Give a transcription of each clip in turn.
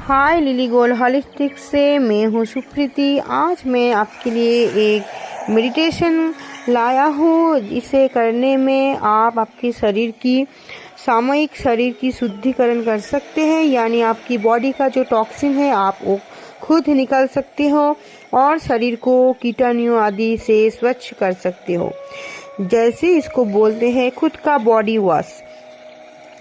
हाय lily gold holistic से मैं हूँ सुप्रीति। आज मैं आपके लिए एक मेडिटेशन लाया हूँ। इसे करने में आप आपके सामूहिक शरीर की शुद्धिकरण कर सकते हैं, यानी आपकी बॉडी का जो टॉक्सिन है आप वो खुद निकाल सकते हो और शरीर को कीटाणु आदि से स्वच्छ कर सकते हो। जैसे इसको बोलते हैं खुद का बॉडी वॉश।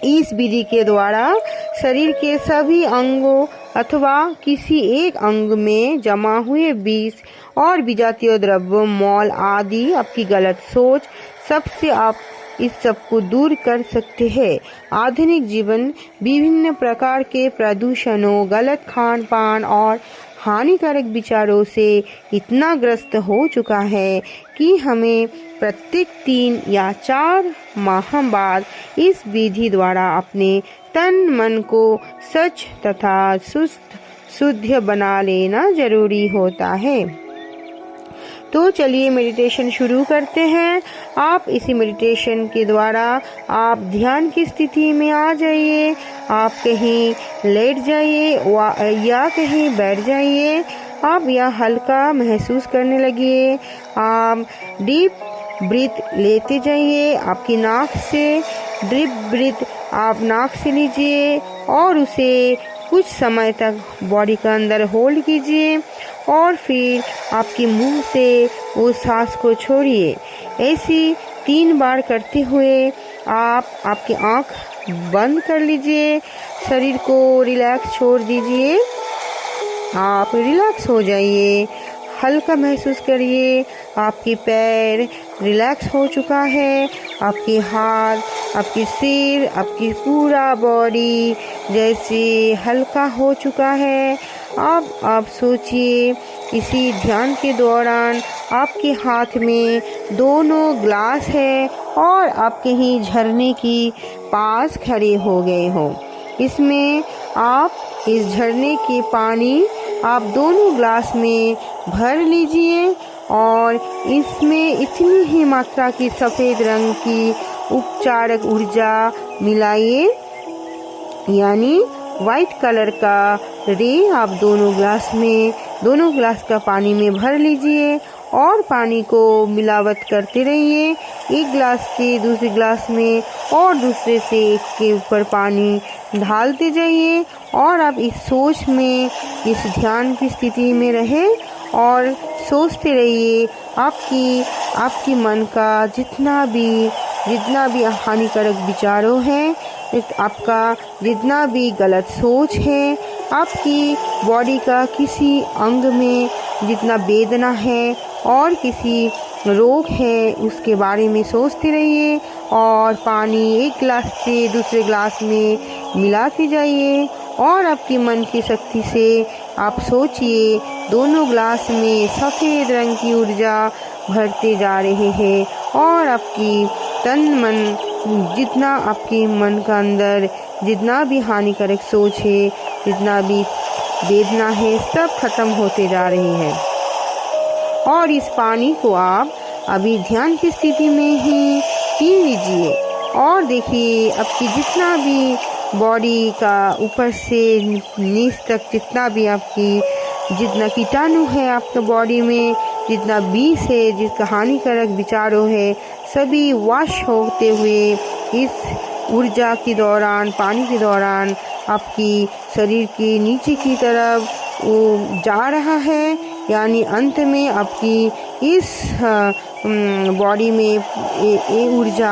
इस विधि के द्वारा शरीर के सभी अंगों अथवा किसी एक अंग में जमा हुए विष और विजातीय द्रव्य, मौल आदि, आपकी गलत सोच सबसे आप इस सब को दूर कर सकते हैं। आधुनिक जीवन विभिन्न प्रकार के प्रदूषणों, गलत खान पान और हानिकारक विचारों से इतना ग्रस्त हो चुका है कि हमें प्रत्येक 3 या 4 माह बाद इस विधि द्वारा अपने तन मन को स्वच्छ तथा शुद्ध बना लेना जरूरी होता है। तो चलिए मेडिटेशन शुरू करते हैं। आप इसी मेडिटेशन के द्वारा आप ध्यान की स्थिति में आ जाइए। आप कहीं लेट जाइए या कहीं बैठ जाइए। आप यह हल्का महसूस करने लगिए। आप डीप ब्रीथ लेते जाइए। आपकी नाक से डीप ब्रीथ आप नाक से लीजिए और उसे कुछ समय तक बॉडी के अंदर होल्ड कीजिए और फिर आपके मुंह से उस सांस को छोड़िए। ऐसी 3 बार करते हुए आप आपकी आंख बंद कर लीजिए। शरीर को रिलैक्स छोड़ दीजिए। आप रिलैक्स हो जाइए। हल्का महसूस करिए। आपके पैर रिलैक्स हो चुका है। आपके हाथ, आपकी सिर, आपकी पूरा बॉडी जैसे हल्का हो चुका है। अब आप सोचिए, इसी ध्यान के दौरान आपके हाथ में दोनों ग्लास है और आप कहीं झरने की पास खड़े हो गए हो। इसमें आप इस झरने के पानी आप दोनों ग्लास में भर लीजिए और इसमें इतनी ही मात्रा की सफ़ेद रंग की उपचारक ऊर्जा मिलाइए, यानी वाइट कलर का रे आप दोनों ग्लास का पानी में भर लीजिए और पानी को मिलावट करते रहिए। एक ग्लास से दूसरे ग्लास में और दूसरे से एक के ऊपर पानी ढालते जाइए और आप इस सोच में, इस ध्यान की स्थिति में रहे और सोचते रहिए आपकी मन का जितना भी हानिकारक विचारों हैं, आपका जितना भी गलत सोच है, आपकी बॉडी का किसी अंग में जितना वेदना है और किसी रोग है उसके बारे में सोचते रहिए और पानी एक ग्लास से दूसरे ग्लास में मिलाते जाइए और आपकी मन की शक्ति से आप सोचिए दोनों ग्लास में सफ़ेद रंग की ऊर्जा भरते जा रहे हैं और आपकी तन मन, जितना आपके मन का अंदर जितना भी हानिकारक सोच है, जितना भी वेदना है, सब खत्म होते जा रही है। और इस पानी को आप अभी ध्यान की स्थिति में ही पी लीजिए और देखिए आपकी जितना भी बॉडी का ऊपर से नीचे तक जितना कीटाणु है आपके बॉडी में, जितना विष है, जिसका हानिकारक विचारों है, सभी वॉश होते हुए इस ऊर्जा के दौरान, पानी के दौरान आपकी शरीर के नीचे की तरफ वो जा रहा है, यानी अंत में आपकी इस बॉडी में ये ऊर्जा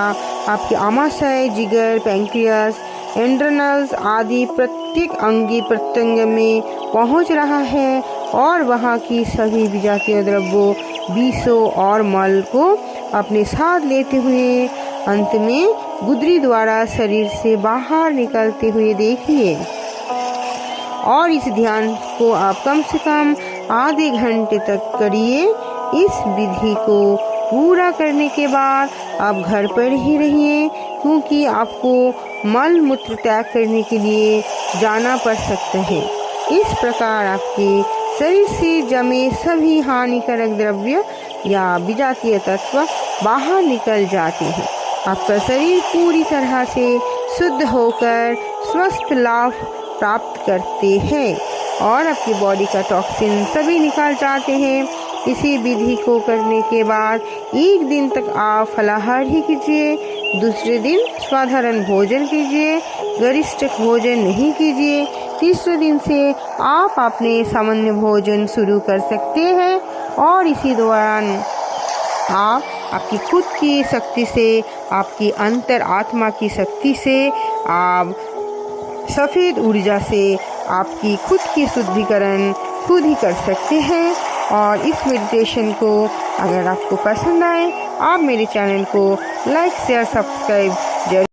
आपके आमाशय, जिगर, पैंक्रियास, एड्रेनल्स आदि प्रत्येक अंगी प्रत्यंग में पहुंच रहा है और वहां की सभी विजातीय द्रव्यों, विषों और मल को अपने साथ लेते हुए अंत में गुदरी द्वारा शरीर से बाहर निकलते हुए देखिए। और इस ध्यान को आप कम से कम आधे घंटे तक करिए। इस विधि को पूरा करने के बाद आप घर पर ही रहिए, क्योंकि आपको मल मूत्र त्याग करने के लिए जाना पड़ सकता है। इस प्रकार आपके शरीर से जमे सभी हानिकारक द्रव्य या विजातीय तत्व बाहर निकल जाते हैं। आपका शरीर पूरी तरह से शुद्ध होकर स्वस्थ लाभ प्राप्त करते हैं और आपकी बॉडी का टॉक्सिन सभी निकाल जाते हैं। इसी विधि को करने के बाद एक दिन तक आप फलाहार ही कीजिए, दूसरे दिन साधारण भोजन कीजिए, गरिष्ठ भोजन नहीं कीजिए। तीसरे दिन से आप अपने सामान्य भोजन शुरू कर सकते हैं और इसी दौरान आप आपकी खुद की शक्ति से, आपकी अंतर आत्मा की शक्ति से, आप सफ़ेद ऊर्जा से आपकी खुद की शुद्धिकरण खुद ही कर सकते हैं। और इस मेडिटेशन को अगर आपको पसंद आए, आप मेरे चैनल को लाइक शेयर सब्सक्राइब जरूर